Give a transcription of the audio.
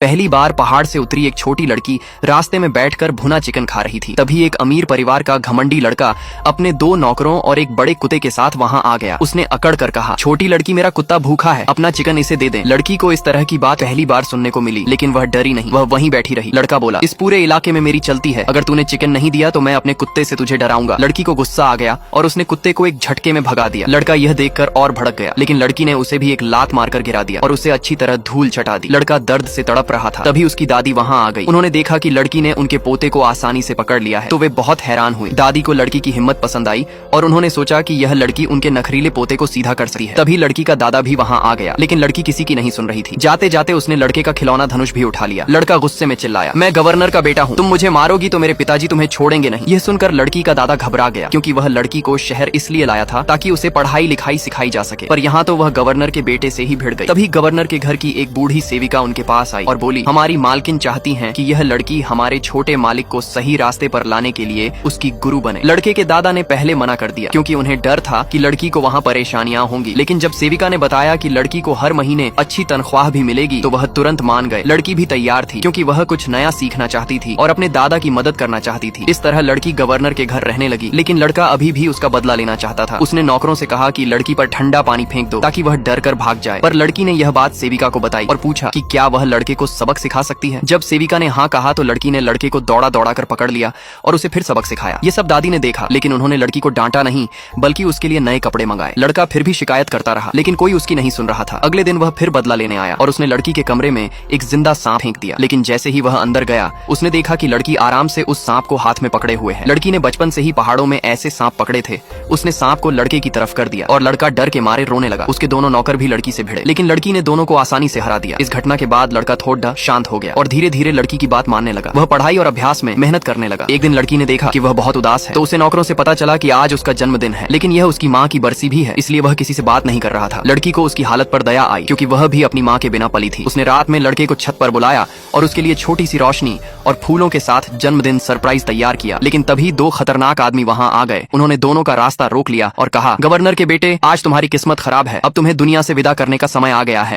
पहली बार पहाड़ से उतरी एक छोटी लड़की रास्ते में बैठकर भुना चिकन खा रही थी। तभी एक अमीर परिवार का घमंडी लड़का अपने 2 नौकरों और एक बड़े कुत्ते के साथ वहां आ गया। उसने अकड़ कर कहा, छोटी लड़की, मेरा कुत्ता भूखा है, अपना चिकन इसे दे दें। लड़की को इस तरह की बात पहली बार सुनने को मिली, लेकिन वह डरी नहीं, वह वहीं बैठी रही। लड़का बोला, इस पूरे इलाके में मेरी चलती है, अगर तूने चिकन नहीं दिया तो मैं अपने कुत्ते से तुझे डराऊंगा। लड़की को गुस्सा आ गया और उसने कुत्ते को एक झटके में भगा दिया। लड़का यह देखकर और भड़क गया, लेकिन लड़की ने उसे भी एक लात मारकर गिरा दिया और उसे अच्छी तरह धूल चटा दी। लड़का दर्द से तड़प रहा था। तभी उसकी दादी वहां आ गई। उन्होंने देखा कि लड़की ने उनके पोते को आसानी से पकड़ लिया है, तो वे बहुत हैरान हुए। दादी को लड़की की हिम्मत पसंद आई और उन्होंने सोचा कि यह लड़की उनके नखरीले पोते को सीधा कर सकती है। तभी लड़की का दादा भी वहां आ गया, लेकिन लड़की किसी की नहीं सुन रही थी। जाते जाते उसने लड़के का खिलौना धनुष भी उठा लिया। लड़का गुस्से में चिल्लाया, मैं गवर्नर का बेटा हूँ, तुम मुझे मारोगी तो मेरे पिताजी तुम्हें छोड़ेंगे नहीं। यह सुनकर लड़की का दादा घबरा गया, क्योंकि वह लड़की को शहर इसलिए लाया था ताकि उसे पढ़ाई लिखाई सिखाई जा सके, पर यहाँ तो वह गवर्नर के बेटे से ही भिड़ गई। तभी गवर्नर के घर की एक बूढ़ी सेविका उनके पास आई और बोली, हमारी मालकिन चाहती है कि यह लड़की हमारे छोटे मालिक को सही रास्ते पर लाने के लिए उसकी गुरु बने। लड़के के दादा ने पहले मना कर दिया, क्योंकि उन्हें डर था कि लड़की को वहाँ परेशानियां होंगी, लेकिन जब सेविका ने बताया कि लड़की को हर महीने अच्छी तनख्वाह भी मिलेगी तो वह तुरंत मान गए। लड़की भी तैयार थी, क्योंकि वह कुछ नया सीखना चाहती थी और अपने दादा की मदद करना चाहती थी। इस तरह लड़की गवर्नर के घर रहने लगी, लेकिन लड़का अभी भी उसका बदला लेना चाहता था। उसने नौकरों से कहा कि लड़की पर ठंडा पानी फेंक दो ताकि वह डर कर भाग जाए, पर लड़की ने यह बात सेविका को बताई और पूछा कि क्या वह लड़के को सबक सिखा सकती है। जब सेविका ने हाँ कहा तो लड़की ने लड़के को दौड़ा दौड़ा कर पकड़ लिया और उसे फिर सबक सिखाया। ये सब दादी ने देखा, लेकिन उन्होंने लड़की को डांटा नहीं, बल्कि उसके लिए नए कपड़े मंगाए। लड़का फिर भी शिकायत करता रहा, लेकिन कोई उसकी नहीं सुन रहा था। अगले दिन वह फिर बदला लेने आया और उसने लड़की के कमरे में एक जिंदा सांप फेंक दिया, लेकिन जैसे ही वह अंदर गया उसने देखा कि लड़की आराम से उस सांप को हाथ में पकड़े हुए है। लड़की ने बचपन से ही पहाड़ों में ऐसे सांप पकड़े थे। उसने सांप को लड़के की तरफ कर दिया और लड़का डर के मारे रोने लगा। उसके दोनों नौकर भी लड़की से भिड़े, लेकिन लड़की ने दोनों को आसानी से हरा दिया। इस घटना के बाद लड़का थोड़ा शांत हो गया और धीरे धीरे लड़की की बात मानने लगा। वह पढ़ाई और अभ्यास में मेहनत करने लगा। एक दिन लड़की ने देखा कि वह बहुत उदास है, तो उसे नौकरों से पता चला कि आज उसका जन्मदिन है, लेकिन यह उसकी माँ की बरसी भी है, इसलिए वह किसी से बात नहीं कर रहा था। लड़की को उसकी हालत पर दया आई, क्योंकि वह भी अपनी माँ के बिना पली थी। उसने रात में लड़के को छत पर बुलाया और उसके लिए छोटी सी रोशनी और फूलों के साथ जन्मदिन सरप्राइज तैयार किया। लेकिन तभी 2 खतरनाक आदमी वहां आ गए। उन्होंने दोनों का रास्ता रोक लिया और कहा, गवर्नर के बेटे, आज तुम्हारी किस्मत खराब है, अब तुम्हें दुनिया से विदा करने का समय आ गया है।